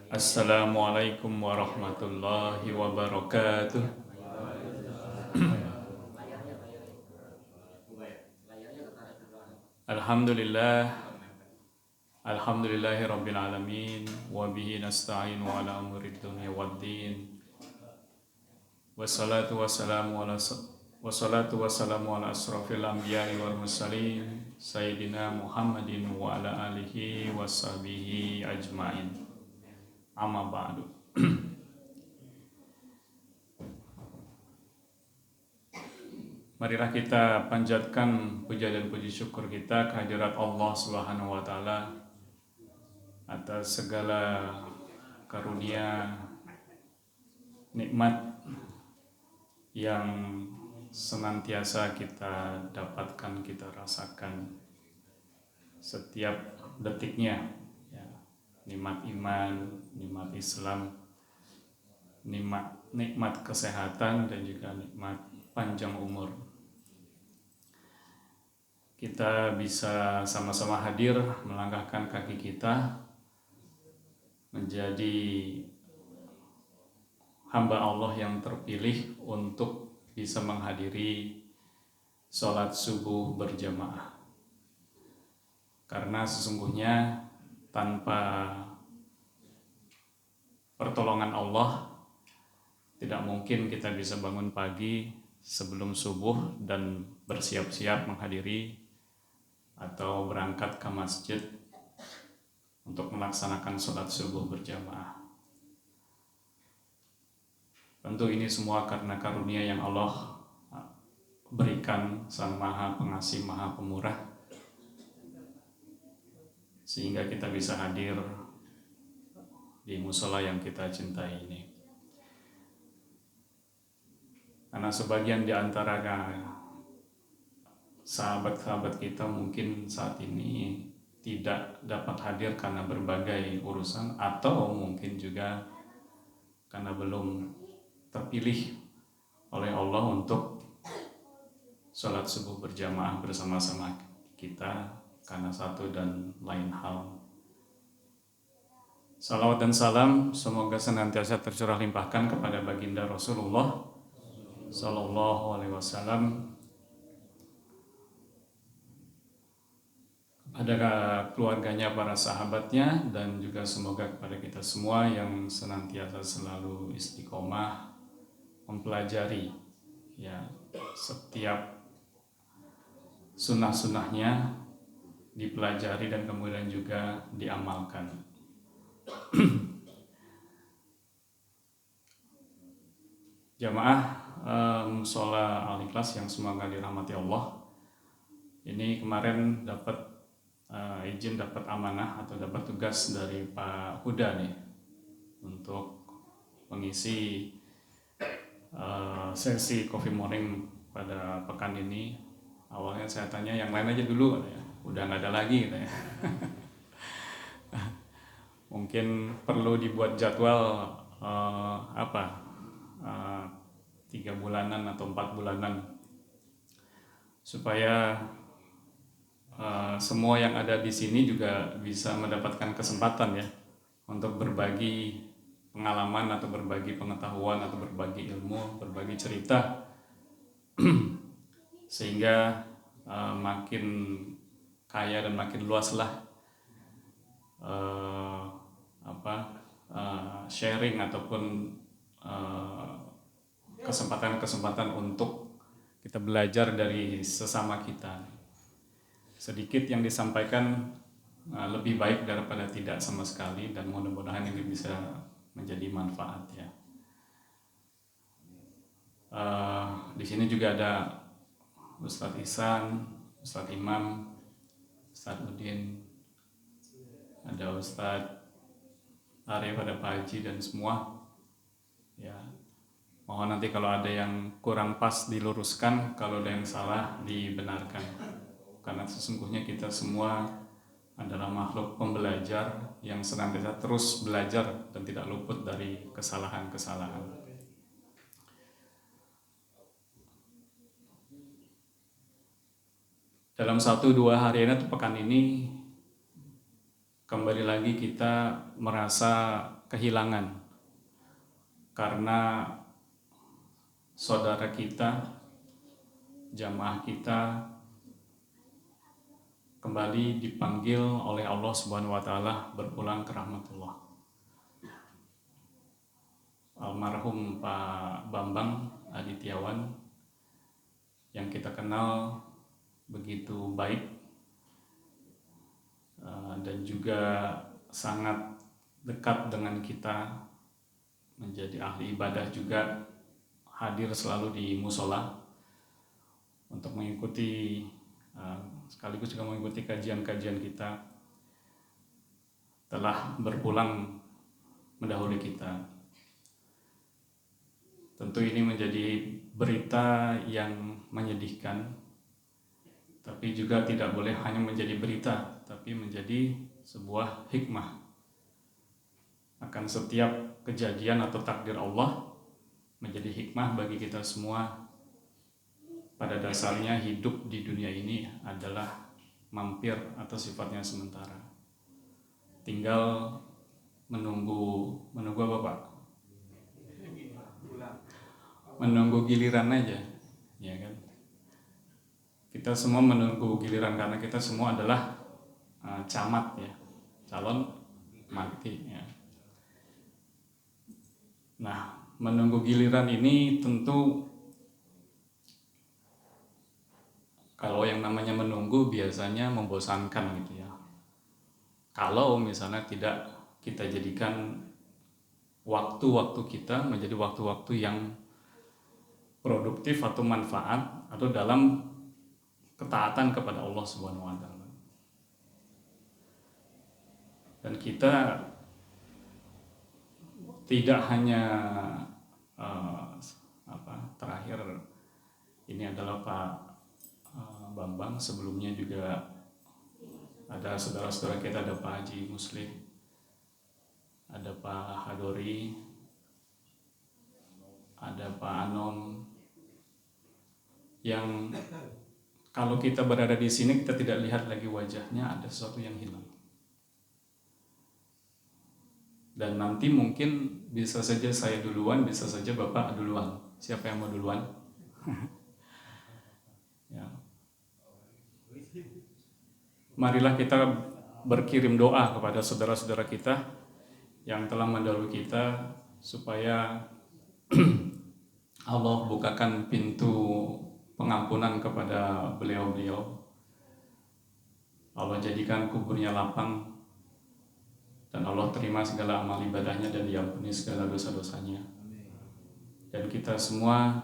Assalamualaikum warahmatullahi wabarakatuh. Alhamdulillah, alhamdulillahi rabbil alamin, wa bihi nasta'inu ala umurid dunya waddin. Wassalatu wassalamu ala asrafil anbiya'i wal mursalin sayyidina Muhammadin wa ala alihi wa sahbihi ajmain. Amma ba'du. Marilah kita panjatkan puja dan puji syukur kita kehadirat Allah Subhanahu wa taala atas segala karunia nikmat yang senantiasa kita dapatkan, kita rasakan setiap detiknya, ya. Nikmat iman, nikmat Islam, nikmat kesehatan, dan juga nikmat panjang umur. Kita bisa sama-sama hadir melangkahkan kaki kita menjadi hamba Allah yang terpilih untuk bisa menghadiri sholat subuh berjamaah. Karena sesungguhnya tanpa pertolongan Allah tidak mungkin kita bisa bangun pagi sebelum subuh dan bersiap-siap menghadiri atau berangkat ke masjid untuk melaksanakan sholat subuh berjamaah. Tentu ini semua karena karunia yang Allah berikan, Sang Maha Pengasih, Maha Pemurah, sehingga kita bisa hadir di musola yang kita cintai ini. Karena sebagian di antara sahabat-sahabat kita mungkin saat ini tidak dapat hadir karena berbagai urusan, atau mungkin juga karena belum terpilih oleh Allah untuk sholat subuh berjamaah bersama-sama kita karena satu dan lain hal. Salawat dan salam semoga senantiasa tercurah limpahkan kepada baginda Rasulullah Sallallahu Alaihi Wasallam, pada keluarganya, para sahabatnya, dan juga semoga kepada kita semua yang senantiasa selalu istiqomah mempelajari, ya, setiap sunnah-sunnahnya dipelajari dan kemudian juga diamalkan. Jamaah musola Al-Ikhlas yang semoga dirahmati Allah, ini kemarin dapat izin, dapat amanah atau dapat tugas dari Pak Huda nih untuk mengisi sesi coffee morning pada pekan ini. Awalnya saya tanya yang lain aja dulu, ya. Udah nggak ada lagi, ya. Mungkin perlu dibuat jadwal 3 bulanan atau 4 bulanan supaya semua yang ada di sini juga bisa mendapatkan kesempatan, ya, untuk berbagi pengalaman atau berbagi pengetahuan atau berbagi ilmu, berbagi cerita sehingga makin kaya dan makin luaslah sharing ataupun kesempatan-kesempatan untuk kita belajar dari sesama kita. Sedikit yang disampaikan lebih baik daripada tidak sama sekali, dan mudah-mudahan ini bisa menjadi manfaat, ya. Di sini juga ada Ustadz Ihsan, Ustadz Imam, Ustadz Udin, ada Ustadz Arif, ada Pak Haji, dan semua, ya. Mohon nanti kalau ada yang kurang pas diluruskan, kalau ada yang salah dibenarkan, karena sesungguhnya kita semua adalah makhluk pembelajar yang senantiasa terus belajar dan tidak luput dari kesalahan-kesalahan. Dalam 1-2 hari ini atau pekan ini, kembali lagi kita merasa kehilangan karena saudara kita, jamaah kita kembali dipanggil oleh Allah Subhanahu wa taala berpulang ke rahmatullah. Almarhum Pak Bambang Adityawan yang kita kenal begitu baik dan juga sangat dekat dengan kita, menjadi ahli ibadah juga, hadir selalu di musola untuk mengikuti sekaligus juga mengikuti kajian-kajian kita, telah berpulang mendahului kita. Tentu ini menjadi berita yang menyedihkan, tapi juga tidak boleh hanya menjadi berita, tapi menjadi sebuah hikmah. Akan setiap kejadian atau takdir Allah menjadi hikmah bagi kita semua. Pada dasarnya hidup di dunia ini adalah mampir atau sifatnya sementara. Tinggal menunggu apa Pak? Menunggu giliran aja, ya kan? Kita semua menunggu giliran karena kita semua adalah camat ya, calon mati ya. Nah, menunggu giliran ini tentu kalau yang namanya menunggu biasanya membosankan gitu ya. Kalau misalnya tidak kita jadikan waktu-waktu kita menjadi waktu-waktu yang produktif atau manfaat atau dalam ketaatan kepada Allah Subhanahu wa taala. Dan kita tidak hanya terakhir ini adalah Pak Bambang, sebelumnya juga ada saudara-saudara kita, ada Pak Haji Muslim, ada Pak Hadori, ada Pak Anom, yang kalau kita berada di sini kita tidak lihat lagi wajahnya, ada sesuatu yang hilang. Dan nanti mungkin bisa saja saya duluan, bisa saja Bapak duluan. Siapa yang mau duluan? Ya. Marilah kita berkirim doa kepada saudara-saudara kita yang telah mendahului kita, supaya Allah bukakan pintu pengampunan kepada beliau-beliau. Allah jadikan kuburnya lapang, dan Allah terima segala amal ibadahnya dan diampuni segala dosa-dosanya. Dan kita semua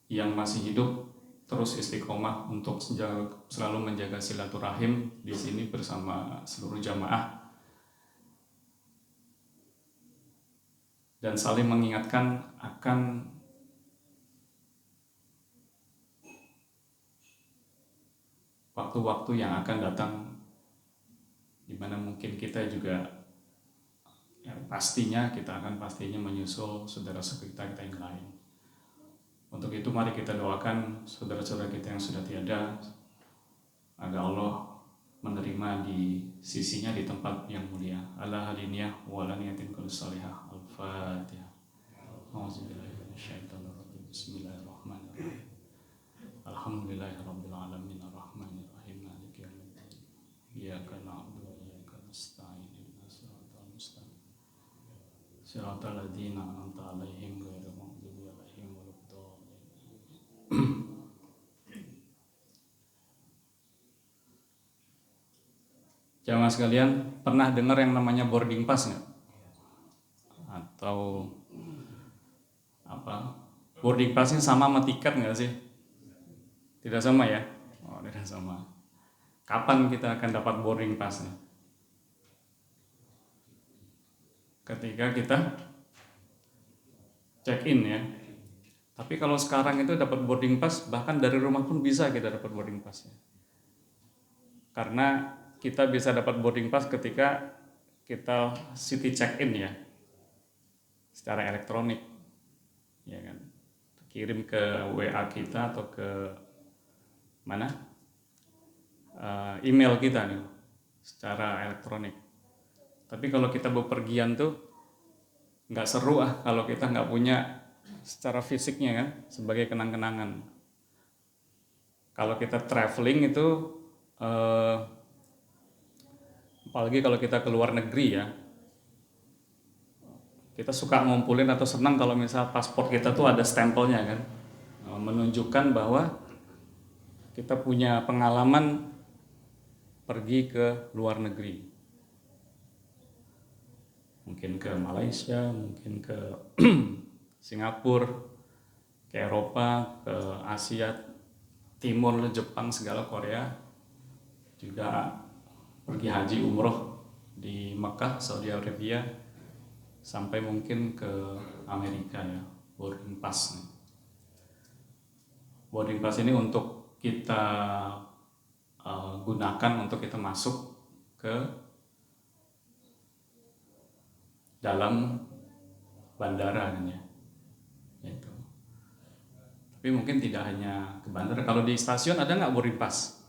yang masih hidup terus istiqomah untuk selalu menjaga silaturahim di sini bersama seluruh jamaah, dan saling mengingatkan akan waktu-waktu yang akan datang di mana mungkin kita juga pastinya menyusul saudara-saudara kita yang lain. Untuk itu mari kita doakan saudara-saudara kita yang sudah tiada, agar Allah menerima di sisinya di tempat yang mulia. Ala haliniyah wa ala niyatin kulli salihah. Al-Fatihah. A'udzubillahi minasyaitonir rajim. Bismillahirrahmanirrahim. Alhamdulillahirabbil alamin arrahmanir rahim maliki yaumiddin. Iyyaka na'budu wa iyyaka nasta'in. Ihdinas siratal mustaqim. Siratal ladzina an'amta 'alaihim ghairil maghdubi 'alaihim waladdallin. Jamaah sekalian, pernah dengar yang namanya boarding pass nggak? Atau apa? Boarding passnya sama tiket nggak sih? Tidak sama ya? Oh, tidak sama. Kapan kita akan dapat boarding passnya? Ketika kita check in ya. Tapi kalau sekarang itu dapat boarding pass, bahkan dari rumah pun bisa kita dapat boarding passnya. Karena kita bisa dapat boarding pass ketika kita city check-in ya, secara elektronik, ya kan, kirim ke WA kita atau ke mana email kita nih, secara elektronik. Tapi kalau kita bepergian tuh nggak seru kalau kita nggak punya secara fisiknya kan, sebagai kenang-kenangan. Kalau kita traveling itu, apalagi kalau kita ke luar negeri ya, kita suka ngumpulin atau senang kalau misal paspor kita tuh ada stempelnya kan, menunjukkan bahwa kita punya pengalaman pergi ke luar negeri. Mungkin ke Malaysia, mungkin ke Singapura, ke Eropa, ke Asia Timur, Jepang, segala, Korea. Juga pergi haji umroh di Mekah, Saudi Arabia, sampai mungkin ke Amerika ya, boarding pass. Boarding pass ini untuk kita gunakan untuk kita masuk ke dalam bandara kan ya. Itu. Tapi mungkin tidak hanya ke bandara. Kalau di stasiun ada nggak boarding pass?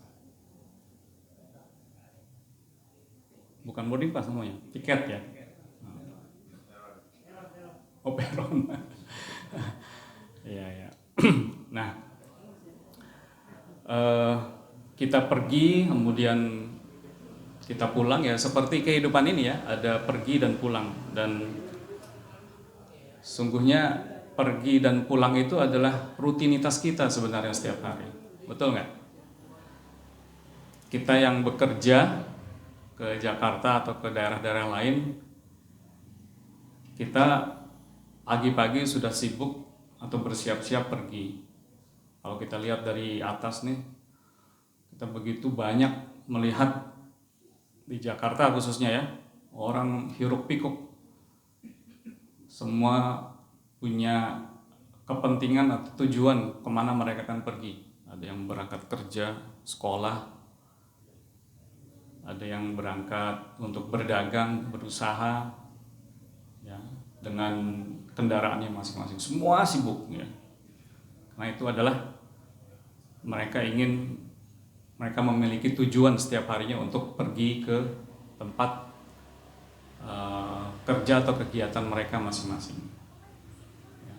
Bukan boarding pass namanya, tiket ya. Oh, peron. Iya ya. Nah, kita pergi kemudian kita pulang ya, seperti kehidupan ini ya, ada pergi dan pulang. Dan sungguhnya pergi dan pulang itu adalah rutinitas kita sebenarnya setiap hari. Betul nggak? Kita yang bekerja ke Jakarta atau ke daerah-daerah lain, kita pagi-pagi sudah sibuk atau bersiap-siap pergi. Kalau kita lihat dari atas nih, kita begitu banyak melihat di Jakarta khususnya ya, orang hiruk pikuk, semua punya kepentingan atau tujuan kemana mereka akan pergi. Ada yang berangkat kerja, sekolah, ada yang berangkat untuk berdagang, berusaha ya, dengan kendaraannya masing-masing. Semua sibuk ya, karena itu adalah mereka memiliki tujuan setiap harinya untuk pergi ke tempat kerja atau kegiatan mereka masing-masing. Ya.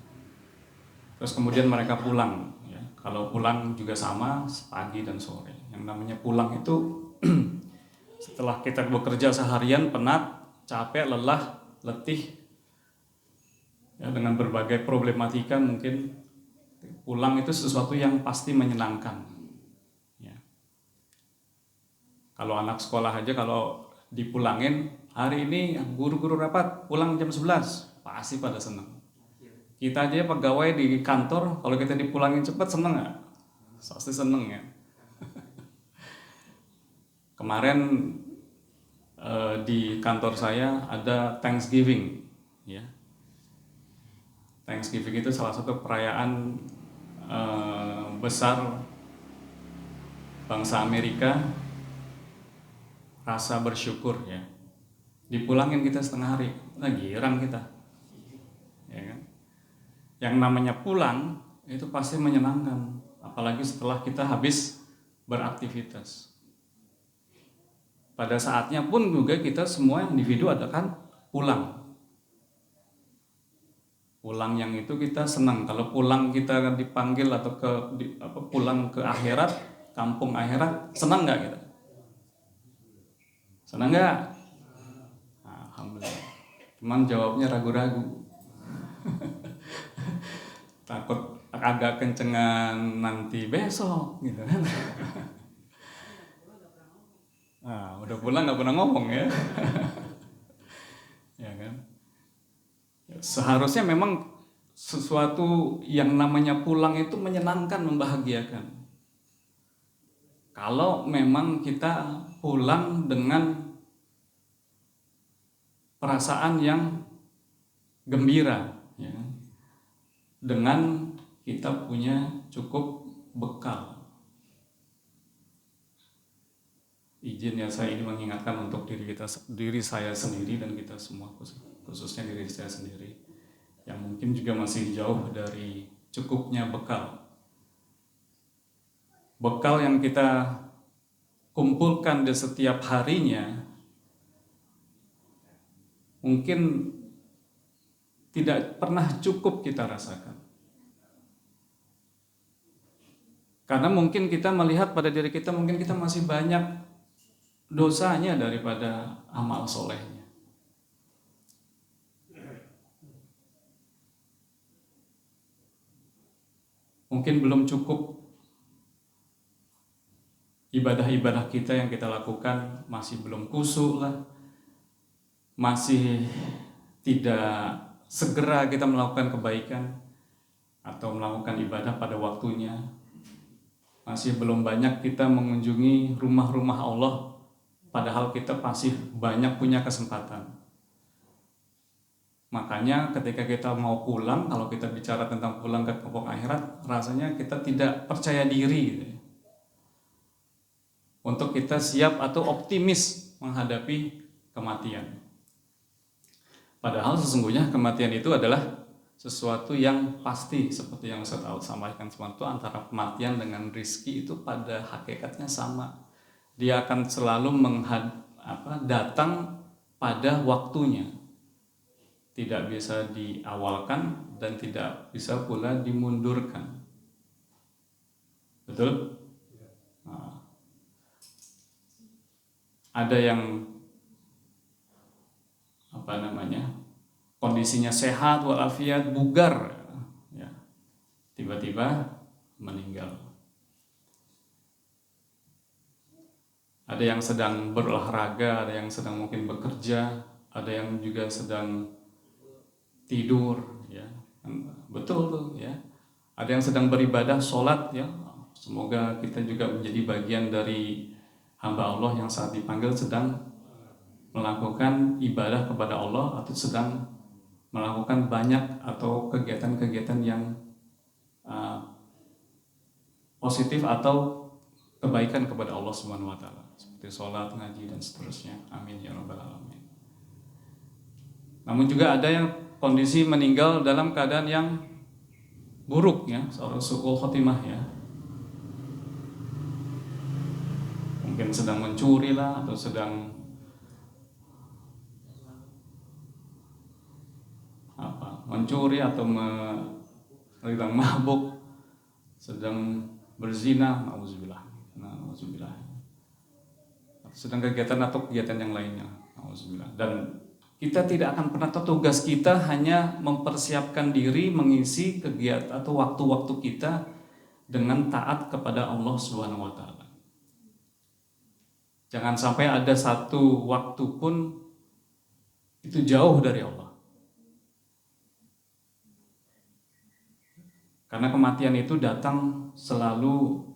Terus kemudian mereka pulang. Ya. Kalau pulang juga sama, pagi dan sore. Yang namanya pulang itu setelah kita bekerja seharian, penat, capek, lelah, letih, ya, dengan berbagai problematika, mungkin pulang itu sesuatu yang pasti menyenangkan. Kalau anak sekolah aja kalau dipulangin, hari ini guru-guru rapat pulang jam 11, pasti pada senang. Kita aja pegawai di kantor, kalau kita dipulangin cepat seneng nggak? Pasti seneng ya. Kemarin di kantor saya ada Thanksgiving, ya. Thanksgiving itu salah satu perayaan besar bangsa Amerika. Rasa bersyukur ya, dipulangin kita setengah hari, girang kita ya kan? Yang namanya pulang itu pasti menyenangkan, apalagi setelah kita habis beraktivitas. Pada saatnya pun juga kita semua individu akan pulang yang itu kita senang. Kalau pulang kita dipanggil atau pulang ke akhirat, kampung akhirat, senang nggak kita? Senang nggak? Alhamdulillah. Cuman jawabnya ragu-ragu. Takut agak kencengan nanti besok gitu kan. Udah pulang nggak pernah ngomong ya. Ya kan? Seharusnya memang sesuatu yang namanya pulang itu menyenangkan, membahagiakan. Kalau memang kita pulang dengan perasaan yang gembira, ya, dengan kita punya cukup bekal. Izin ya, saya ini mengingatkan untuk diri saya sendiri dan kita semua, khususnya diri saya sendiri, yang mungkin juga masih jauh dari cukupnya bekal. Bekal yang kita kumpulkan di setiap harinya mungkin tidak pernah cukup kita rasakan. Karena mungkin kita melihat pada diri kita, mungkin kita masih banyak dosanya daripada amal solehnya. Mungkin belum cukup ibadah-ibadah kita yang kita lakukan, masih belum khusyuk lah, masih tidak segera kita melakukan kebaikan atau melakukan ibadah pada waktunya. Masih belum banyak kita mengunjungi rumah-rumah Allah, padahal kita masih banyak punya kesempatan. Makanya ketika kita mau pulang, kalau kita bicara tentang pulang ke kampung akhirat, rasanya kita tidak percaya diri gitu ya, untuk kita siap atau optimis menghadapi kematian. Padahal sesungguhnya kematian itu adalah sesuatu yang pasti, seperti yang Ustaz sampaikan semalam, itu antara kematian dengan rizki itu pada hakikatnya sama. Dia akan selalu datang pada waktunya, tidak bisa diawalkan dan tidak bisa pula dimundurkan. Betul? Nah, ada yang kondisinya sehat walafiat, bugar, ya, tiba-tiba meninggal. Ada yang sedang berolahraga, ada yang sedang mungkin bekerja, ada yang juga sedang tidur, ya, betul tuh, ya. Ada yang sedang beribadah, sholat, ya. Semoga kita juga menjadi bagian dari hamba Allah yang saat dipanggil sedang melakukan ibadah kepada Allah atau sedang melakukan banyak atau kegiatan-kegiatan yang positif atau kebaikan kepada Allah Subhanahu wa taala, seperti sholat, ngaji dan seterusnya. Amin ya rabbal alamin. Namun juga ada yang kondisi meninggal dalam keadaan yang buruk, ya, seorang su'ul khotimah, ya. Mungkin sedang mencuri lah, atau sedang mencuri atau sedang mabuk, sedang berzina, nauzubillah, sedang kegiatan atau kegiatan yang lainnya, nauzubillah. Dan kita tidak akan pernah tahu, tugas kita hanya mempersiapkan diri mengisi kegiatan atau waktu-waktu kita dengan taat kepada Allah Subhanahu wa taala. Jangan sampai ada satu waktu pun itu jauh dari Allah. Karena kematian itu datang selalu,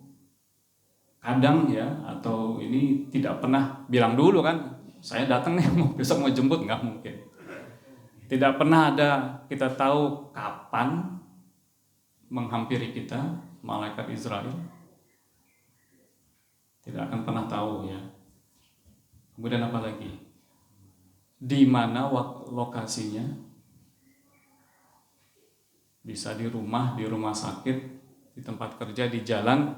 kadang, ya, atau ini tidak pernah bilang dulu kan, saya datang nih besok mau jemput, nggak mungkin. Tidak pernah ada kita tahu kapan menghampiri kita malaikat Israel. Tidak akan pernah tahu, ya. Kemudian apa lagi? Di mana lokasinya? Bisa di rumah sakit, di tempat kerja, di jalan,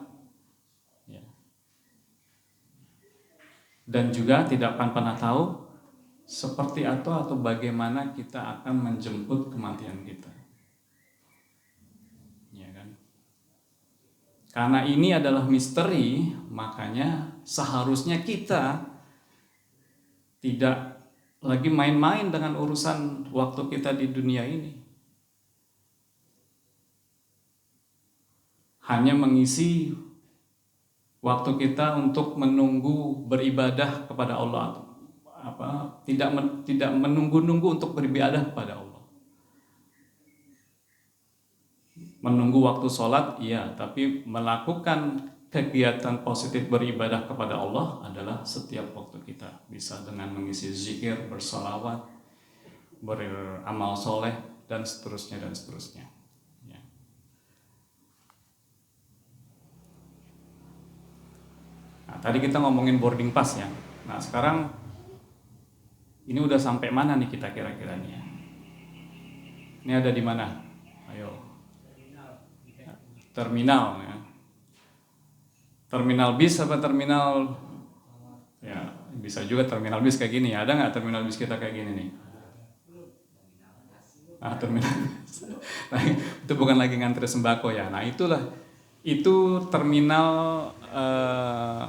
ya. Dan juga tidak akan pernah tahu seperti atau bagaimana kita akan menjemput kematian kita, ya kan? Karena ini adalah misteri, makanya seharusnya kita tidak lagi main-main dengan urusan waktu kita di dunia ini. Hanya mengisi waktu kita untuk menunggu beribadah kepada Allah, tidak menunggu-nunggu untuk beribadah kepada Allah. Menunggu waktu sholat, iya, tapi melakukan kegiatan positif beribadah kepada Allah adalah setiap waktu kita. Bisa dengan mengisi zikir, bersolawat, beramal soleh, dan seterusnya dan seterusnya. Nah, tadi kita ngomongin boarding pass, ya. Nah, sekarang ini udah sampai mana nih kita kira-kira nih, ya? Ini ada di mana? Ayo. Terminal, ya. Terminal bis apa terminal? Ya, bisa juga terminal bis kayak gini, ya. Ada nggak terminal bis kita kayak gini nih? terminal. Nah, itu bukan lagi ngantri sembako ya. Nah, itu terminal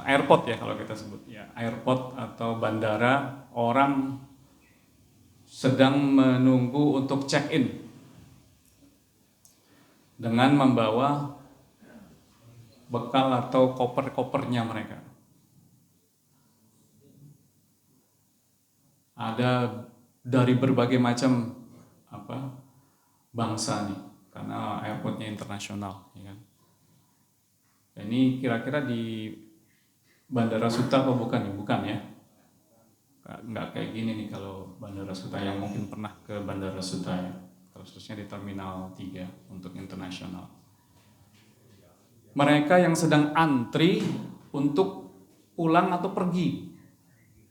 airport ya kalau kita sebut ya, airport atau bandara, orang sedang menunggu untuk check-in dengan membawa bekal atau koper-kopernya mereka. Ada dari berbagai macam bangsa nih, karena airportnya internasional, ya kan. Ini kira-kira di Bandara Suta apa bukan nih? Bukan ya. Nggak kayak gini nih kalau Bandara Suta, yang mungkin pernah ke Bandara Suta ya. Khususnya di Terminal 3 untuk internasional. Mereka yang sedang antri untuk pulang atau pergi.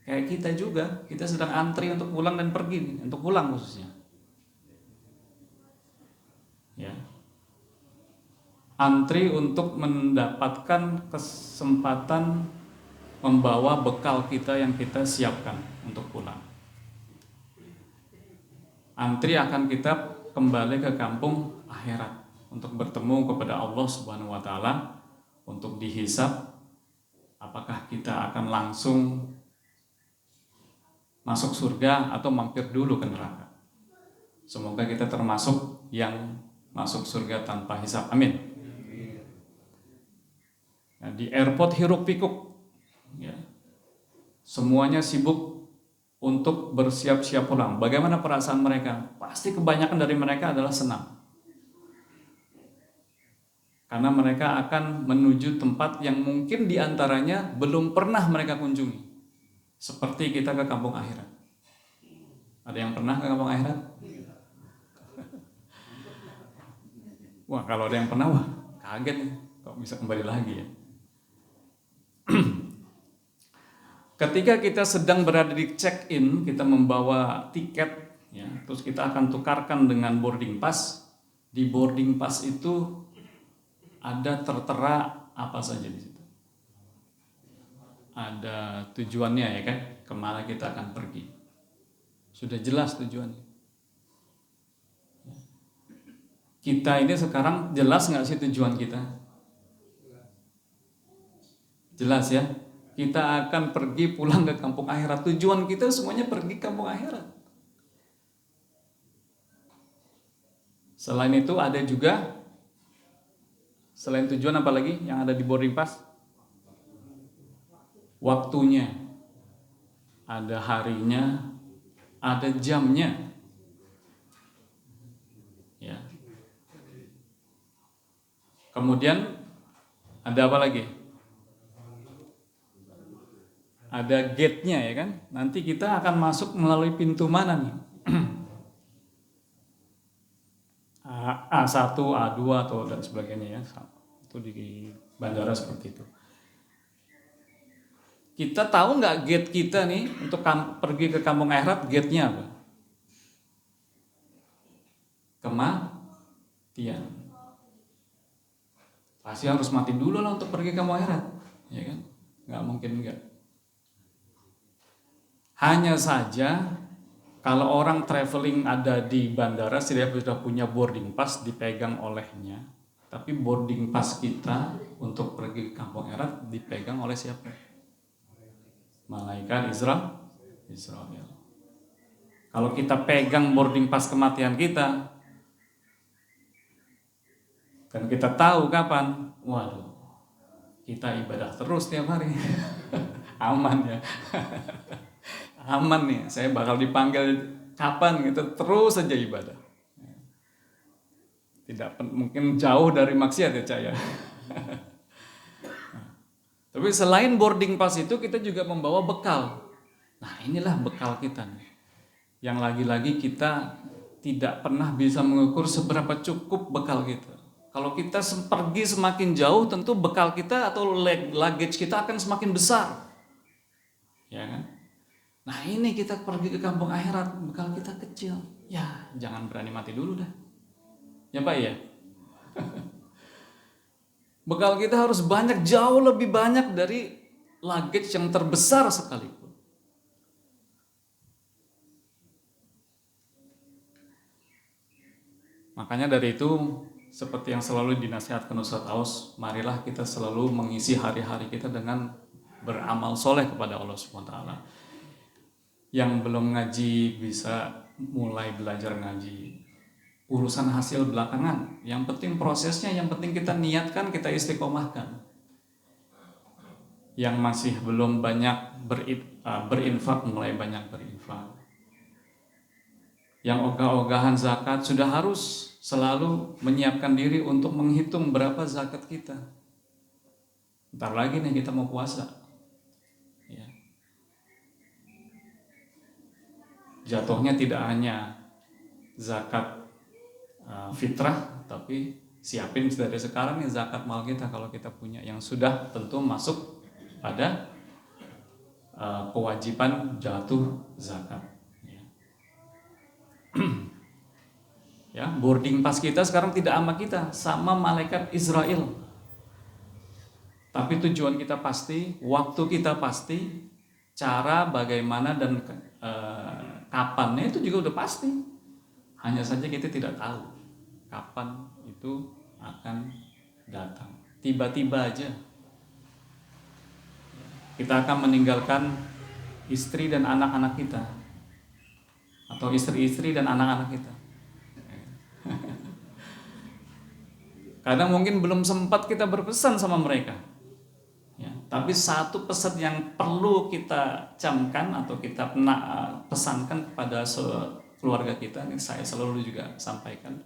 Kayak kita juga, kita sedang antri untuk pulang dan pergi, untuk pulang khususnya. Ya. Antri untuk mendapatkan kesempatan membawa bekal kita yang kita siapkan untuk pulang. Antri akan kita kembali ke kampung akhirat untuk bertemu kepada Allah Subhanahu wa taala, untuk dihisab apakah kita akan langsung masuk surga atau mampir dulu ke neraka. Semoga kita termasuk yang masuk surga tanpa hisab. Amin. Nah, di airport hiruk pikuk ya. Semuanya sibuk untuk bersiap-siap pulang. Bagaimana perasaan mereka? Pasti kebanyakan dari mereka adalah senang. Karena mereka akan menuju tempat yang mungkin diantaranya belum pernah mereka kunjungi. Seperti kita ke kampung akhirat. Ada yang pernah ke kampung akhirat? Wah, kalau ada yang pernah, wah kaget nih, kok bisa kembali lagi ya. Ketika kita sedang berada di check-in, kita membawa tiket, ya, terus kita akan tukarkan dengan boarding pass. Di boarding pass itu ada tertera apa saja di situ. Ada tujuannya ya kan, kemana kita akan pergi. Sudah jelas tujuannya. Kita ini sekarang jelas nggak sih tujuan kita? Jelas ya. Kita akan pergi pulang ke kampung akhirat. Tujuan kita semuanya pergi ke kampung akhirat. Selain itu ada juga, selain tujuan apa lagi yang ada di boarding pass? Waktunya. Ada harinya, ada jamnya. Ya. Kemudian ada apa lagi? Ada gate-nya ya kan? Nanti kita akan masuk melalui pintu mana nih? A1, A2 atau dan sebagainya ya. Itu di bandara seperti itu. Kita tahu nggak gate kita nih untuk pergi ke kampung akhirat, gate-nya apa? Kematian. Pasti harus mati dulu lah untuk pergi ke kampung akhirat, ya kan? Nggak mungkin enggak. Hanya saja kalau orang traveling ada di bandara, dia sudah punya boarding pass dipegang olehnya. Tapi boarding pass kita untuk pergi ke kampung akhirat dipegang oleh siapa? Malaikat Israel. Kalau kita pegang boarding pass kematian kita, dan kita tahu kapan, waduh, kita ibadah terus tiap hari. Aman ya. Aman nih, saya bakal dipanggil kapan gitu, terus saja ibadah. Tidak mungkin jauh dari maksiat ya Caya. Tapi selain boarding pass itu kita juga membawa bekal. Nah inilah bekal kita nih. Yang lagi-lagi kita tidak pernah bisa mengukur seberapa cukup bekal kita. Kalau kita pergi semakin jauh, tentu bekal kita atau luggage kita akan semakin besar. Ya kan? Nah ini kita pergi ke kampung akhirat, bekal kita kecil. Ya jangan berani mati dulu dah. Ya Pak ya. Bekal kita harus banyak, jauh lebih banyak dari luggage yang terbesar sekalipun. Makanya dari itu, seperti yang selalu dinasihatkan Ustaz Aus, marilah kita selalu mengisi hari-hari kita dengan beramal soleh kepada Allah SWT. Yang belum ngaji bisa mulai belajar ngaji. Urusan hasil belakangan, yang penting prosesnya, yang penting kita niatkan, kita istiqomahkan. Yang masih belum banyak berinfak, mulai banyak berinfak. Yang ogah-ogahan zakat sudah harus selalu menyiapkan diri untuk menghitung berapa zakat kita. Ntar lagi nih kita mau puasa, ya. Jatuhnya tidak hanya zakat fitrah, tapi siapin dari sekarang nih zakat mal kita kalau kita punya, yang sudah tentu masuk pada kewajiban jatuh zakat. Ya, boarding pass kita sekarang tidak sama kita, sama malaikat Israel. Tapi tujuan kita pasti, waktu kita pasti, cara bagaimana dan kapannya itu juga udah pasti. Hanya saja kita tidak tahu kapan itu akan datang. Tiba-tiba aja kita akan meninggalkan istri dan anak-anak kita, atau istri-istri dan anak-anak kita. Kadang mungkin belum sempat kita berpesan sama mereka, ya, tapi satu pesan yang perlu kita camkan atau kita pesankan kepada keluarga kita, ini saya selalu juga sampaikan,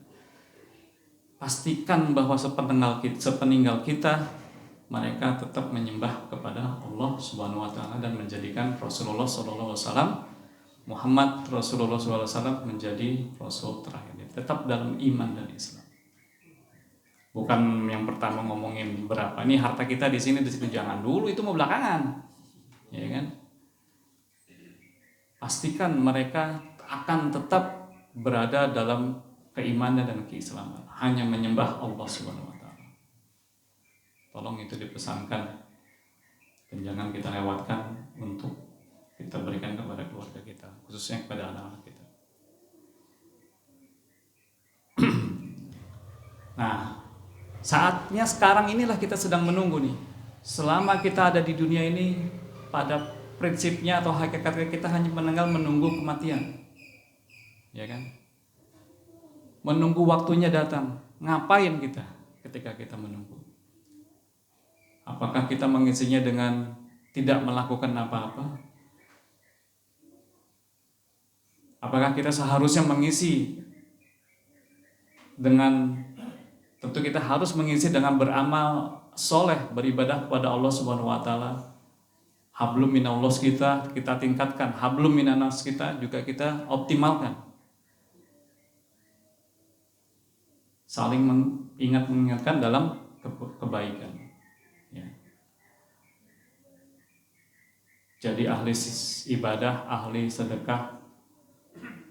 pastikan bahwa sepeninggal kita mereka tetap menyembah kepada Allah Subhanahu Wa Taala dan menjadikan Rasulullah SAW, Muhammad Rasulullah SAW menjadi Rasul terakhir, tetap dalam iman dan Islam. Bukan yang pertama ngomongin berapa ini harta kita di sini, di situ, jangan dulu, itu mau belakangan, ya kan? Pastikan mereka akan tetap berada dalam keimanan dan keislaman, hanya menyembah Allah Subhanahu Wa Taala. Tolong itu dipesankan dan jangan kita lewatkan untuk kita berikan kepada keluarga kita, khususnya kepada anak-anak kita. Nah, saatnya sekarang inilah kita sedang menunggu nih. Selama kita ada di dunia ini, pada prinsipnya atau hakikatnya kita hanya menunggu kematian, ya kan? Menunggu waktunya datang. Ngapain kita ketika kita menunggu? Apakah kita mengisinya dengan tidak melakukan apa-apa? Apakah kita seharusnya mengisi dengan, tentu kita harus mengisi dengan beramal soleh, beribadah kepada Allah Subhanahu Wa Taala. Hablum minallah kita tingkatkan, hablum minanas kita juga kita optimalkan. Saling mengingatkan dalam kebaikan. Ya. Jadi ahli ibadah, ahli sedekah,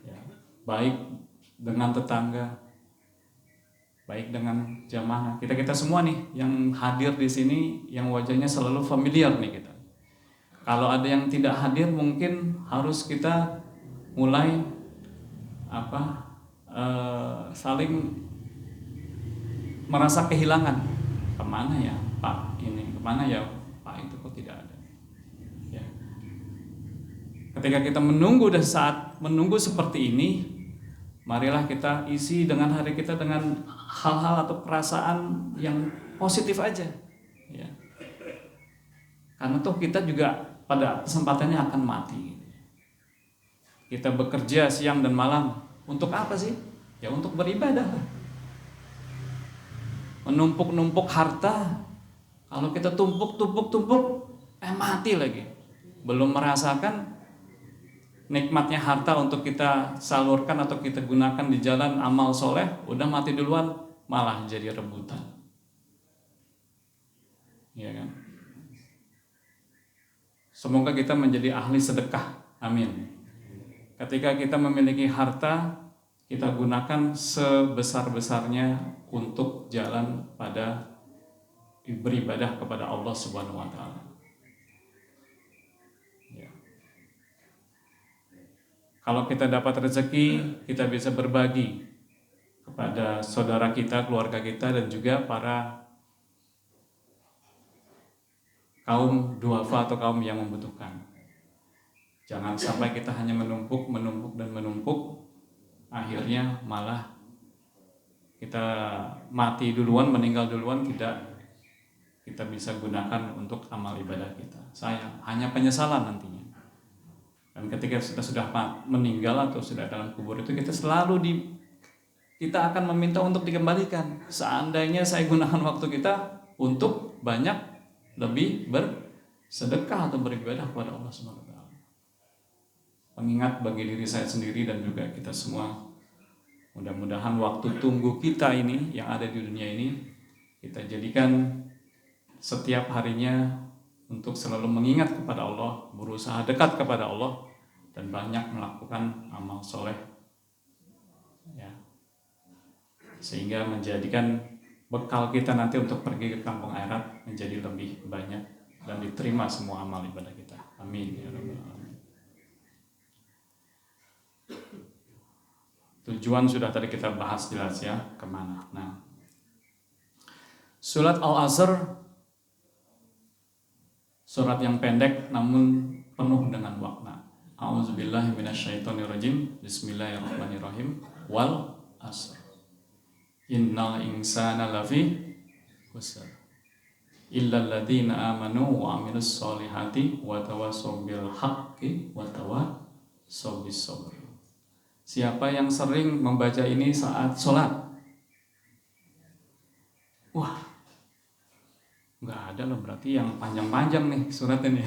ya, baik dengan tetangga, baik dengan jamaah. Kita semua nih yang hadir di sini, yang wajahnya selalu familiar nih kita. Kalau ada yang tidak hadir, mungkin harus kita mulai saling merasa kehilangan. Kemana ya Pak ini? Kemana ya Pak itu, kok tidak ada? Ya. Ketika kita menunggu, dan saat menunggu seperti ini, marilah kita isi dengan hari kita dengan hal-hal atau perasaan yang positif aja, ya. Karena toh kita juga pada kesempatannya akan mati. Kita bekerja siang dan malam untuk apa sih? Ya untuk beribadah. Menumpuk-numpuk harta, kalau kita tumpuk, mati lagi. Belum merasakan nikmatnya harta untuk kita salurkan atau kita gunakan di jalan amal soleh, udah mati duluan, malah jadi rebutan, ya kan? Semoga kita menjadi ahli sedekah, amin. Ketika kita memiliki harta, kita gunakan sebesar-besarnya untuk jalan pada beribadah kepada Allah Subhanahu Wa Taala. Kalau kita dapat rezeki, kita bisa berbagi kepada saudara kita, keluarga kita, dan juga para kaum duafa atau kaum yang membutuhkan. Jangan sampai kita hanya menumpuk, akhirnya malah kita mati duluan, meninggal duluan, tidak kita bisa gunakan untuk amal ibadah kita. Sayang, hanya penyesalan nantinya. Dan ketika kita sudah meninggal atau sudah dalam kubur itu, kita akan meminta untuk dikembalikan. Seandainya saya gunakan waktu kita untuk banyak lebih bersedekah atau beribadah kepada Allah Subhanahu wa taala. Pengingat bagi diri saya sendiri dan juga kita semua. Mudah-mudahan waktu tunggu kita ini yang ada di dunia ini kita jadikan setiap harinya untuk selalu mengingat kepada Allah, berusaha dekat kepada Allah, dan banyak melakukan amal soleh, ya, sehingga menjadikan bekal kita nanti untuk pergi ke kampung akhirat menjadi lebih banyak dan diterima semua amal ibadah kita. Amin ya rabbal alamin. Tujuan sudah tadi kita bahas jelas ya, kemana. Nah, surat Al-Asr, surat yang pendek namun penuh dengan makna. A'udzubillahi minasyaitonirrajim. Bismillahirrahmanirrahim. Wal asr. Innal insana lafi khusr. Illal ladzina amanu wa 'amilus solihati wa tawassaw bil haqqi wa tawassaw bis sabr. Siapa yang sering membaca ini saat sholat? Wah, nggak ada loh, berarti yang panjang-panjang nih surat ini.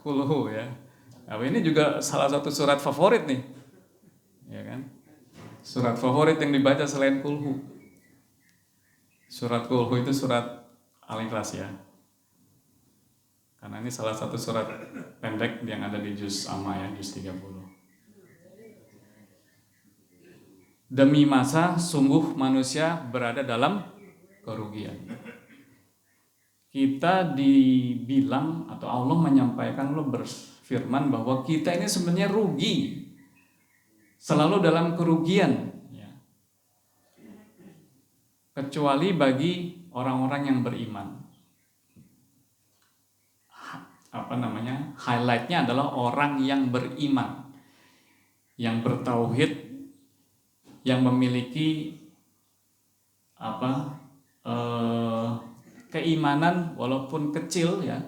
Kulhu ya. Nah, ini juga salah satu surat favorit nih, ya kan? Surat favorit yang dibaca selain Kulhu. Surat Kulhu itu surat Al-Ikhlas ya. Karena ini salah satu surat pendek yang ada di juz amma ya, juz 30. Demi masa sungguh manusia berada dalam kerugian. Kita dibilang atau Allah menyampaikan, Allah berfirman bahwa kita ini sebenarnya rugi, selalu dalam kerugian, ya. Kecuali bagi orang-orang yang beriman. Highlightnya adalah orang yang beriman, yang bertauhid, yang memiliki keimanan walaupun kecil ya,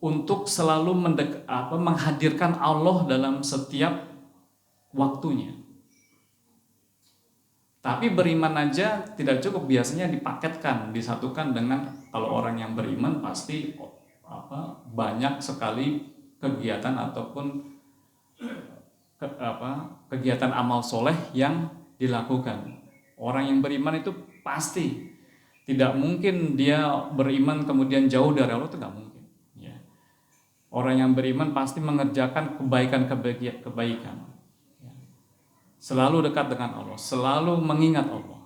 untuk selalu menghadirkan Allah dalam setiap waktunya. Tapi beriman aja tidak cukup, biasanya dipaketkan, disatukan dengan, kalau orang yang beriman pasti banyak sekali kegiatan ataupun kegiatan amal soleh yang dilakukan. Orang yang beriman itu pasti tidak mungkin dia beriman kemudian jauh dari Allah, itu nggak mungkin. Ya. Orang yang beriman pasti mengerjakan kebaikan. Selalu dekat dengan Allah, selalu mengingat Allah.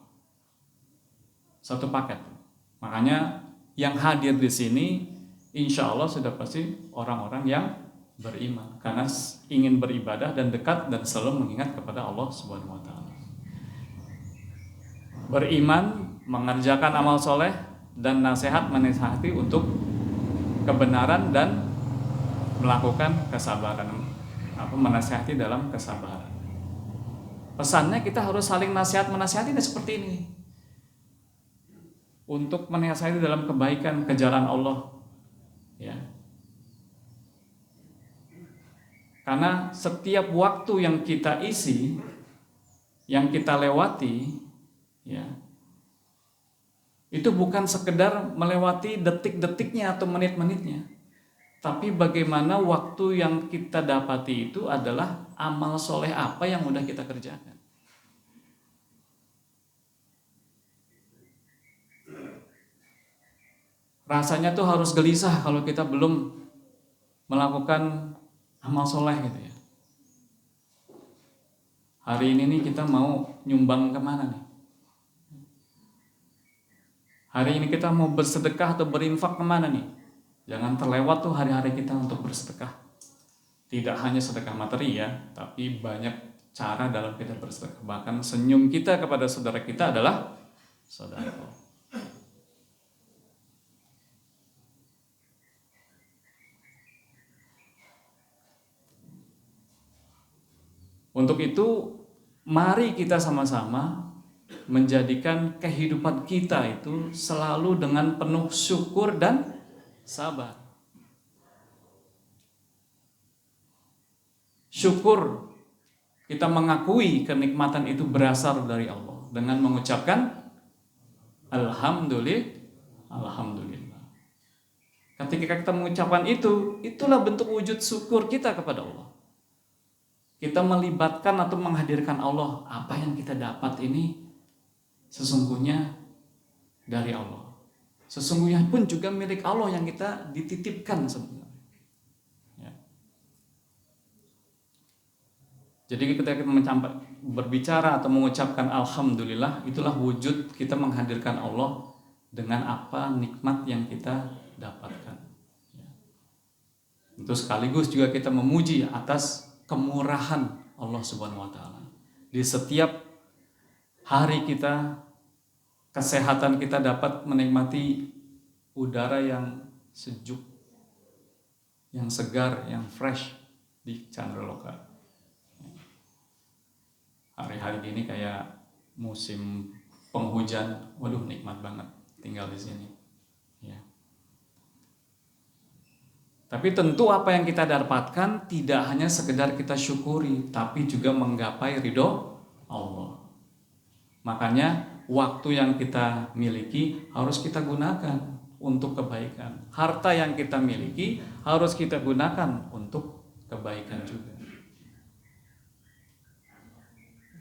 Satu paket. Makanya yang hadir di sini insya Allah sudah pasti orang-orang yang beriman, karena ingin beribadah dan dekat dan selalu mengingat kepada Allah Subhanahu wa taala. Beriman, mengerjakan amal soleh, dan menasihati untuk kebenaran dan melakukan kesabaran, menasihati dalam kesabaran. Pesannya kita harus saling menasihati seperti ini. Untuk menasihati dalam kebaikan, ke jalan Allah. Ya. Karena setiap waktu yang kita isi, yang kita lewati, ya, itu bukan sekedar melewati detik-detiknya atau menit-menitnya. Tapi bagaimana waktu yang kita dapati itu adalah amal soleh apa yang udah kita kerjakan. Rasanya tuh harus gelisah kalau kita belum melakukan amal soleh gitu ya. Hari ini nih kita mau nyumbang kemana nih? Hari ini kita mau bersedekah atau berinfak kemana nih? Jangan terlewat tuh hari-hari kita untuk bersedekah. Tidak hanya sedekah materi ya, tapi banyak cara dalam kita bersedekah. Bahkan senyum kita kepada saudara kita adalah sedekah. Untuk itu, mari kita sama-sama menjadikan kehidupan kita itu selalu dengan penuh syukur dan sabar. Syukur, kita mengakui kenikmatan itu berasal dari Allah dengan mengucapkan Alhamdulillah. Ketika kita mengucapkan itu, itulah bentuk wujud syukur kita kepada Allah. Kita melibatkan atau menghadirkan Allah. Apa yang kita dapat ini sesungguhnya dari Allah. Sesungguhnya pun juga milik Allah yang kita dititipkan sebenarnya. Ya. Jadi ketika kita berbicara atau mengucapkan Alhamdulillah, itulah wujud kita menghadirkan Allah dengan apa nikmat yang kita dapatkan. Ya. Itu sekaligus juga kita memuji atas kemurahan Allah Subhanahu wa taala. Di setiap hari kita, kesehatan kita dapat menikmati udara yang sejuk, yang segar, yang fresh di Chandraloka. Hari-hari gini kayak musim penghujan, waduh nikmat banget tinggal di sini. Ya. Tapi tentu apa yang kita dapatkan tidak hanya sekedar kita syukuri, tapi juga menggapai ridho Allah. Makanya waktu yang kita miliki harus kita gunakan untuk kebaikan. Harta yang kita miliki harus kita gunakan untuk kebaikan juga.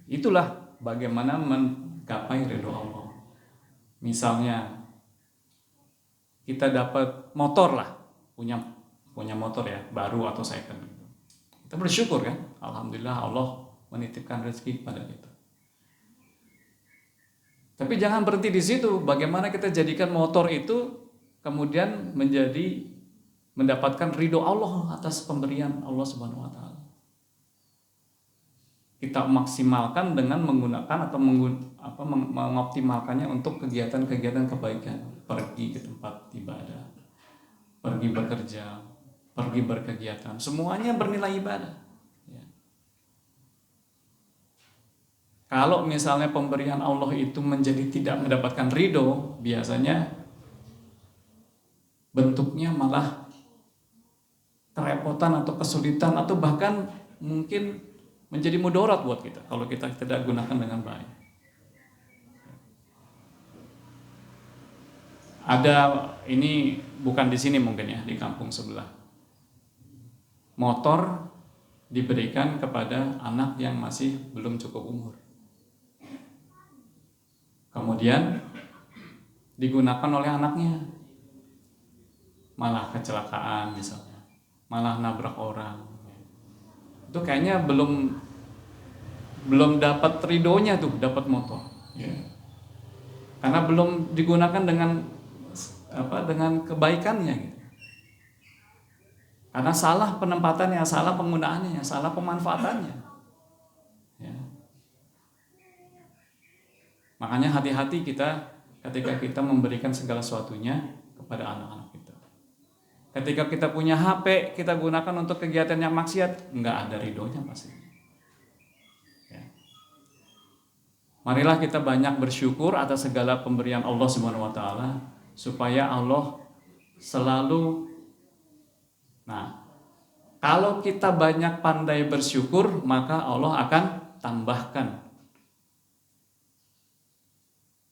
Itulah bagaimana menggapai ridho Allah. Misalnya kita dapat motor lah, punya motor ya, baru atau second. Kita bersyukur kan, alhamdulillah Allah menitipkan rezeki kepada kita. Tapi jangan berhenti di situ. Bagaimana kita jadikan motor itu kemudian mendapatkan ridho Allah atas pemberian Allah Subhanahu wa taala. Kita maksimalkan dengan menggunakan atau mengoptimalkannya untuk kegiatan-kegiatan kebaikan, pergi ke tempat ibadah, pergi bekerja, pergi berkegiatan, semuanya bernilai ibadah. Ya. Kalau misalnya pemberian Allah itu menjadi tidak mendapatkan ridho, biasanya bentuknya malah kerepotan atau kesulitan atau bahkan mungkin menjadi mudarat buat kita kalau kita tidak gunakan dengan baik. Ada, ini bukan di sini mungkin ya, di kampung sebelah. Motor diberikan kepada anak yang masih belum cukup umur. Kemudian digunakan oleh anaknya, malah kecelakaan misalnya, malah nabrak orang. Itu kayaknya belum dapat ridhonya tuh, dapat motor. Ya. Karena belum digunakan dengan kebaikannya gitu. Karena salah penempatannya, salah penggunaannya, salah pemanfaatannya. Ya. Makanya hati-hati kita ketika kita memberikan segala sesuatunya kepada anak-anak kita. Ketika kita punya HP, kita gunakan untuk kegiatan yang maksiat, nggak ada ridhonya pasti. Ya. Marilah kita banyak bersyukur atas segala pemberian Allah Subhanahu wa taala supaya Allah selalu. Nah, kalau kita banyak pandai bersyukur, maka Allah akan tambahkan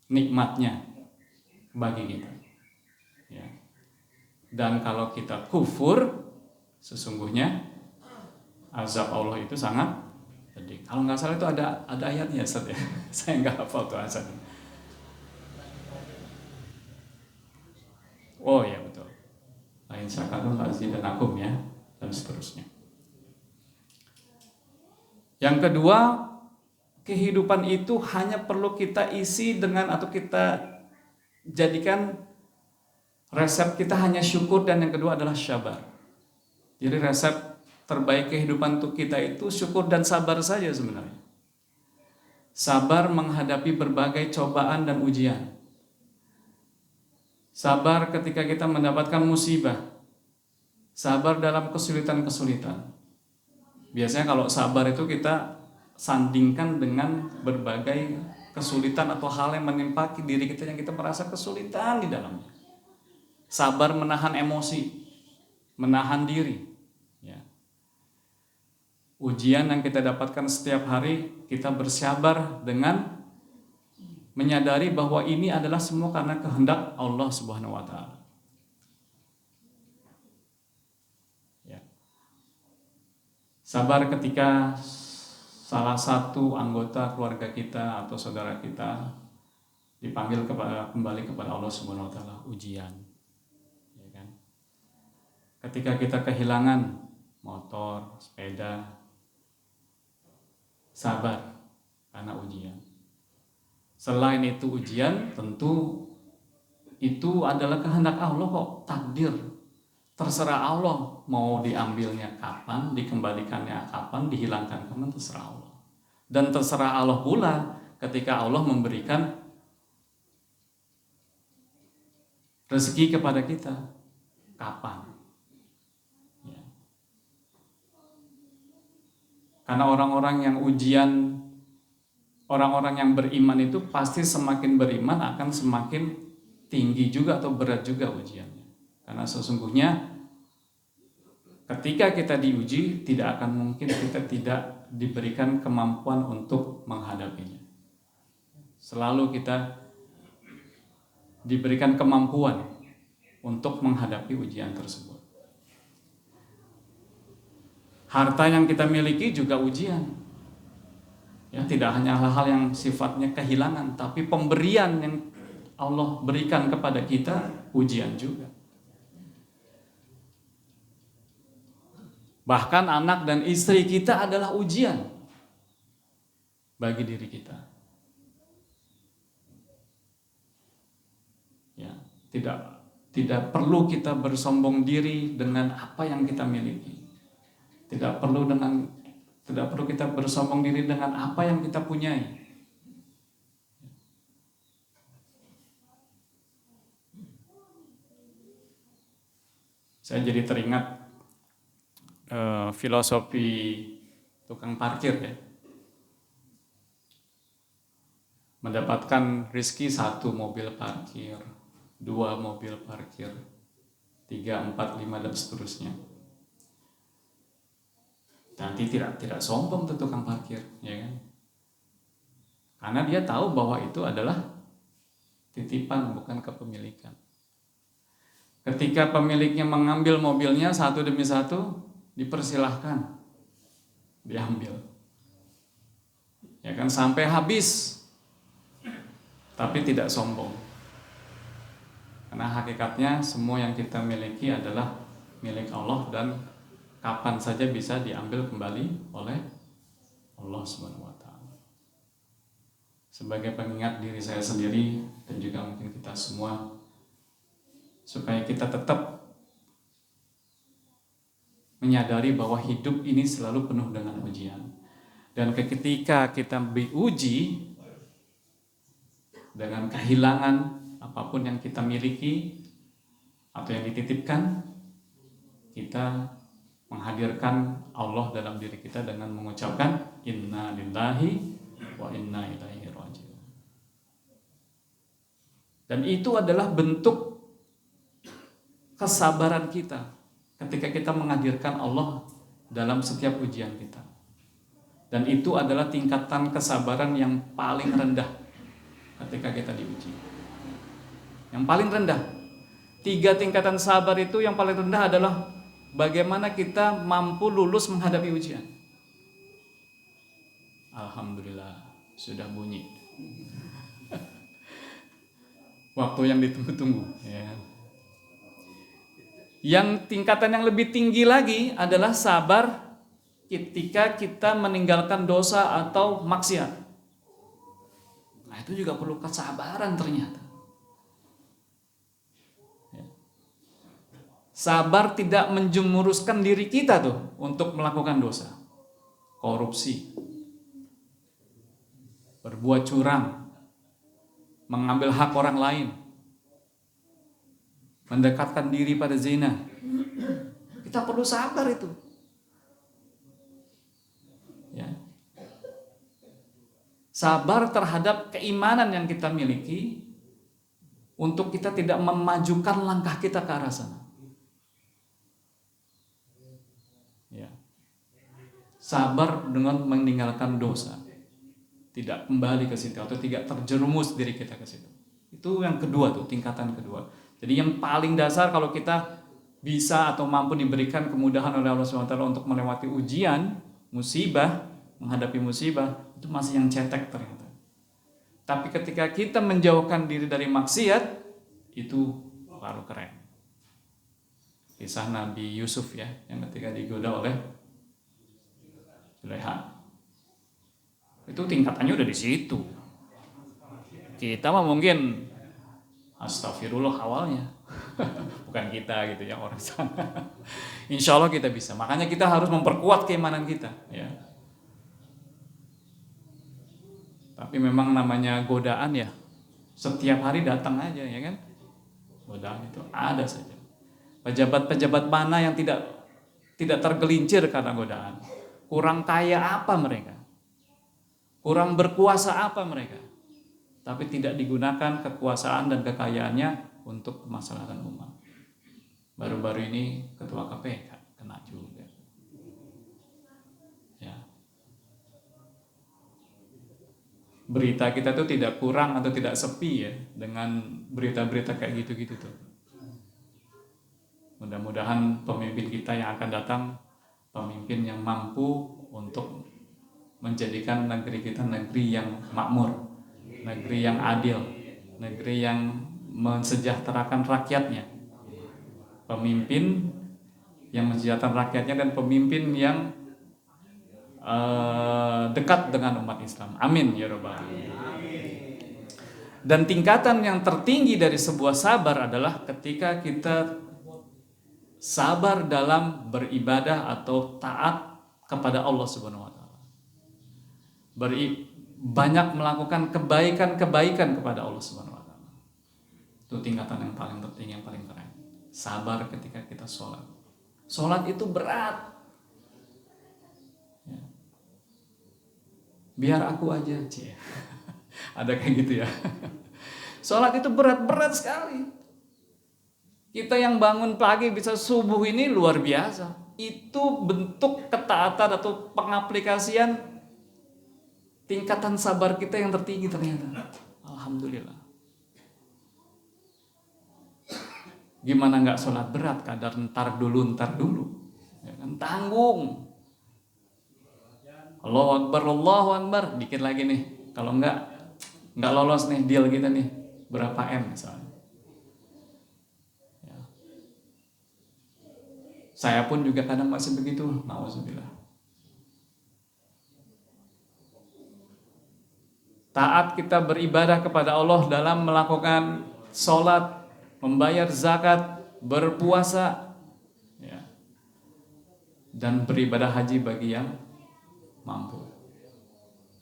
nikmatnya bagi kita. Ya. Dan kalau kita kufur, sesungguhnya azab Allah itu sangat pedih. Kalau nggak salah itu ada ayatnya, Ustaz ya. Saya nggak hafal tuh ayatnya. Oh ya betul. Lain syakarun lazidanakum ya, dan seterusnya. Yang kedua, kehidupan itu hanya perlu kita isi dengan atau kita jadikan resep kita hanya syukur, dan yang kedua adalah sabar. Jadi resep terbaik kehidupan untuk kita itu syukur dan sabar saja sebenarnya. Sabar menghadapi berbagai cobaan dan ujian. Sabar ketika kita mendapatkan musibah. Sabar dalam kesulitan-kesulitan. Biasanya kalau sabar itu kita sandingkan dengan berbagai kesulitan atau hal yang menimpa diri kita yang kita merasa kesulitan di dalamnya. Sabar menahan emosi, menahan diri. Ya. Ujian yang kita dapatkan setiap hari, kita bersabar dengan menyadari bahwa ini adalah semua karena kehendak Allah Subhanahu wa taala. Ya. Sabar ketika salah satu anggota keluarga kita atau saudara kita dipanggil kembali kepada Allah Subhanahu wa taala, ujian. Ya kan? Ketika kita kehilangan motor, sepeda, sabar karena ujian. Selain itu ujian, tentu itu adalah kehendak Allah kok, takdir. Terserah Allah mau diambilnya kapan, dikembalikannya kapan, dihilangkan kapan, terserah Allah. Dan terserah Allah pula ketika Allah memberikan rezeki kepada kita, kapan. Ya. Karena orang-orang yang ujian, orang-orang yang beriman itu pasti semakin beriman akan semakin tinggi juga atau berat juga ujiannya. Karena sesungguhnya ketika kita diuji tidak akan mungkin kita tidak diberikan kemampuan untuk menghadapinya. Selalu kita diberikan kemampuan untuk menghadapi ujian tersebut. Harta yang kita miliki juga ujian. Ya, tidak hanya hal-hal yang sifatnya kehilangan, tapi pemberian yang Allah berikan kepada kita ujian juga. Bahkan anak dan istri kita adalah ujian bagi diri kita. Ya, tidak perlu kita bersombong diri dengan apa yang kita miliki. Tidak perlu kita bersombong diri dengan apa yang kita punyai. Saya jadi teringat filosofi tukang parkir ya. Mendapatkan rezeki 1 mobil parkir, 2 mobil parkir, 3, 4, 5 dan seterusnya. Nanti tidak sombong tuh tukang parkir, ya kan? Karena dia tahu bahwa itu adalah titipan, bukan kepemilikan. Ketika pemiliknya mengambil mobilnya satu demi satu, dipersilahkan diambil, ya kan, sampai habis, tapi tidak sombong. Karena hakikatnya semua yang kita miliki adalah milik Allah dan kapan saja bisa diambil kembali oleh Allah Subhanahu wa taala. Sebagai pengingat diri saya sendiri dan juga mungkin kita semua, supaya kita tetap menyadari bahwa hidup ini selalu penuh dengan ujian. Dan ketika kita diuji dengan kehilangan apapun yang kita miliki atau yang dititipkan, kita menghadirkan Allah dalam diri kita dengan mengucapkan inna lillahi wa inna ilaihi raji'un. Dan itu adalah bentuk kesabaran kita ketika kita menghadirkan Allah dalam setiap ujian kita. Dan itu adalah tingkatan kesabaran yang paling rendah ketika kita diuji. Yang paling rendah. 3 tingkatan sabar itu yang paling rendah adalah bagaimana kita mampu lulus menghadapi ujian. Alhamdulillah, sudah bunyi. Waktu yang ditunggu-tunggu. Ya. Yang tingkatan yang lebih tinggi lagi adalah sabar ketika kita meninggalkan dosa atau maksiat. Nah, itu juga perlu kesabaran ternyata. Sabar tidak menjemuruskan diri kita tuh untuk melakukan dosa. Korupsi, berbuat curang, mengambil hak orang lain, mendekatkan diri pada zina. Kita perlu sabar itu. Ya. Sabar terhadap keimanan yang kita miliki untuk kita tidak memajukan langkah kita ke arah sana. Ya. Sabar dengan meninggalkan dosa, tidak kembali ke situ atau tidak terjerumus diri kita ke situ. Itu yang kedua tuh, tingkatan kedua. Jadi yang paling dasar kalau kita bisa atau mampu diberikan kemudahan oleh Allah SWT untuk melewati ujian, musibah, menghadapi musibah, itu masih yang cetek ternyata. Tapi ketika kita menjauhkan diri dari maksiat, itu baru keren. Kisah Nabi Yusuf ya, yang ketika digoda oleh Zulaikha. Itu tingkatannya udah di situ. Kita mah mungkin astagfirullah awalnya. Bukan kita gitu ya, orang sana. Insya Allah kita bisa. Makanya kita harus memperkuat keimanan kita ya. Tapi memang namanya godaan ya, setiap hari datang aja ya kan. Godaan itu ada saja. Pejabat-pejabat mana yang tidak tergelincir karena godaan? Kurang kaya apa mereka? Kurang berkuasa apa mereka? Tapi tidak digunakan kekuasaan dan kekayaannya untuk kemaslahatan umat. Baru-baru ini ketua KPK kena juga. Ya. Berita kita tuh tidak kurang atau tidak sepi ya dengan berita-berita kayak gitu-gitu tuh. Mudah-mudahan pemimpin kita yang akan datang pemimpin yang mampu untuk menjadikan negeri kita negeri yang makmur, negeri yang adil, negeri yang mensejahterakan rakyatnya. Pemimpin yang mensejahterakan rakyatnya dan pemimpin yang dekat dengan umat Islam. Amin ya rabbal alamin. Dan tingkatan yang tertinggi dari sebuah sabar adalah ketika kita sabar dalam beribadah atau taat kepada Allah Subhanahu wa taala. Banyak melakukan kebaikan-kebaikan kepada Allah Subhanahu wa taala. Itu tingkatan yang paling penting, yang paling keren. Sabar ketika kita sholat. Sholat itu berat. Ya. Biar aku aja, cie. Ada kayak gitu ya. Sholat itu berat sekali. Kita yang bangun pagi bisa subuh ini luar biasa. Itu bentuk ketaatan atau pengaplikasian tingkatan sabar kita yang tertinggi ternyata. Alhamdulillah. Gimana nggak sholat berat? Kadar ntar dulu. Ya kan? Tanggung. Allahu Akbar. Dikit lagi nih. Kalau nggak lolos nih deal kita nih. Berapa M misalnya. Ya. Saya pun juga kadang masih begitu. Nauzubillah. Taat kita beribadah kepada Allah dalam melakukan sholat, membayar zakat, berpuasa, ya, dan beribadah haji bagi yang mampu.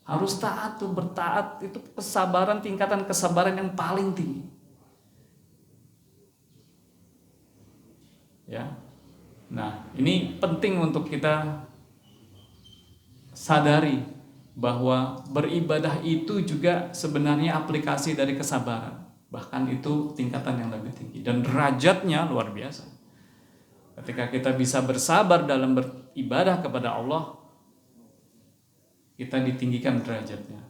Harus taat tuh, bertaat itu kesabaran, tingkatan kesabaran yang paling tinggi. Ya. Nah, ini penting untuk kita sadari bahwa beribadah itu juga sebenarnya aplikasi dari kesabaran. Bahkan itu tingkatan yang lebih tinggi dan derajatnya luar biasa. Ketika kita bisa bersabar dalam beribadah kepada Allah, kita ditinggikan derajatnya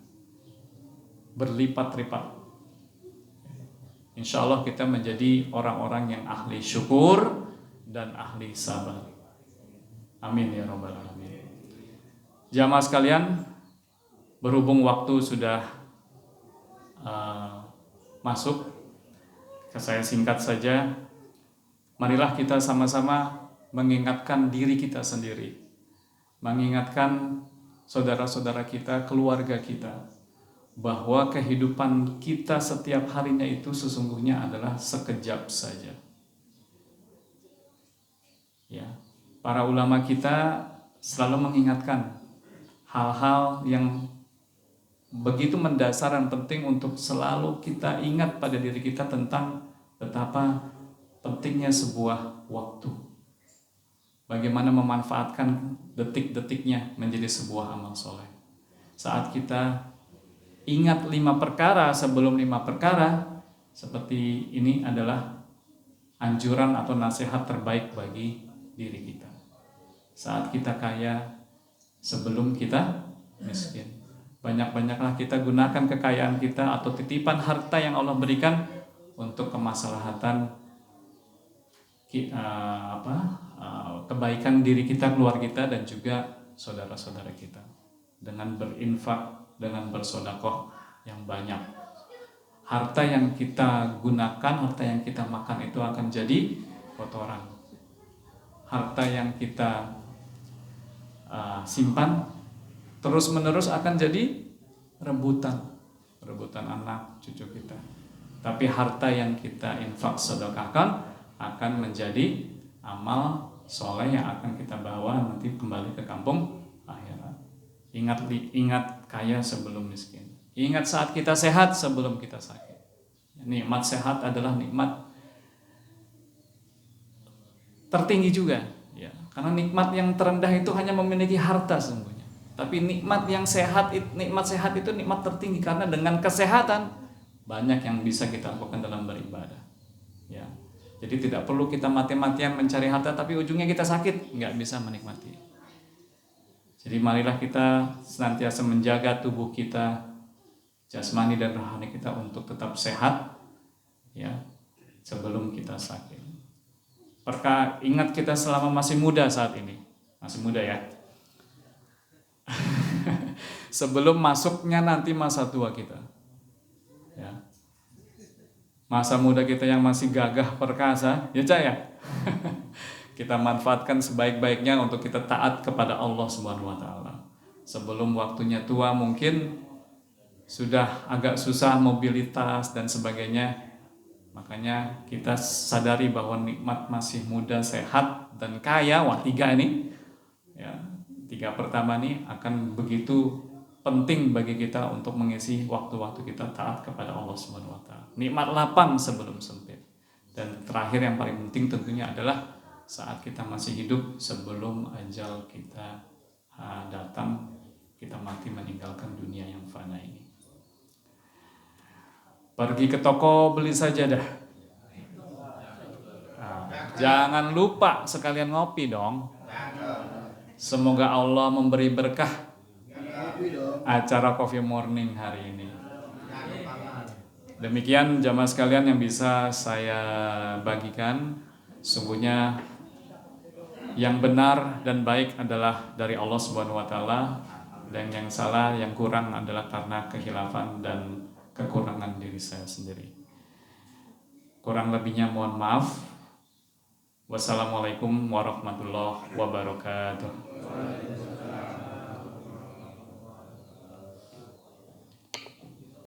berlipat-lipat. Insya Allah kita menjadi orang-orang yang ahli syukur dan ahli sabar. Amin ya rabbal alamin. Jamaah sekalian, berhubung waktu sudah masuk, saya singkat saja. Marilah kita sama-sama mengingatkan diri kita sendiri, mengingatkan saudara-saudara kita, keluarga kita, bahwa kehidupan kita setiap harinya itu sesungguhnya adalah sekejap saja. Ya, para ulama kita selalu mengingatkan hal-hal yang begitu mendasar dan penting untuk selalu kita ingat pada diri kita tentang betapa pentingnya sebuah waktu. Bagaimana memanfaatkan detik-detiknya menjadi sebuah amal soleh. Saat kita ingat 5 perkara sebelum 5 perkara, seperti ini adalah anjuran atau nasihat terbaik bagi diri kita. Saat kita kaya sebelum kita miskin. Banyak-banyaklah kita gunakan kekayaan kita atau titipan harta yang Allah berikan untuk kemaslahatan kebaikan diri kita, keluarga kita, dan juga saudara-saudara kita. Dengan berinfak, dengan bersedekah yang banyak. Harta yang kita gunakan, harta yang kita makan itu akan jadi kotoran. Harta yang kita simpan terus-menerus akan jadi rebutan anak cucu kita. Tapi harta yang kita infak sedekahkan akan menjadi amal soleh yang akan kita bawa nanti kembali ke kampung akhirat. Ingat kaya sebelum miskin. Ingat saat kita sehat sebelum kita sakit. Nikmat sehat adalah nikmat tertinggi juga, ya. Karena nikmat yang terendah itu hanya memiliki harta sesungguhnya. Tapi nikmat sehat itu nikmat tertinggi, karena dengan kesehatan banyak yang bisa kita lakukan dalam beribadah. Ya. Jadi tidak perlu kita mati-matian mencari harta tapi ujungnya kita sakit, nggak bisa menikmati. Jadi marilah kita senantiasa menjaga tubuh kita, jasmani dan rohani kita untuk tetap sehat, ya, sebelum kita sakit. Ingat kita selama masih muda saat ini, masih muda ya. Sebelum masuknya nanti masa tua kita, ya. Masa muda kita yang masih gagah perkasa, ya Cak ya. Kita manfaatkan sebaik-baiknya untuk kita taat kepada Allah Subhanahu wa taala. Sebelum waktunya tua mungkin sudah agak susah mobilitas dan sebagainya. Makanya kita sadari bahwa nikmat masih muda, sehat dan kaya, 3 ini, ya, 3 pertama ini akan begitu penting bagi kita untuk mengisi waktu-waktu kita taat kepada Allah Subhanahu wa taala. Nikmat lapang sebelum sempit. Dan terakhir yang paling penting tentunya adalah saat kita masih hidup sebelum ajal kita datang, kita mati meninggalkan dunia yang fana ini. Pergi ke toko beli sajadah. Jangan lupa sekalian ngopi dong. Semoga Allah memberi berkah acara Coffee Morning hari ini. Demikian jamaah sekalian yang bisa saya bagikan. Sungguhnya yang benar dan baik adalah dari Allah Subhanahu wa taala, dan yang salah, yang kurang adalah karena kekhilafan dan kekurangan diri saya sendiri. Kurang lebihnya mohon maaf. Wassalamualaikum warahmatullahi wabarakatuh.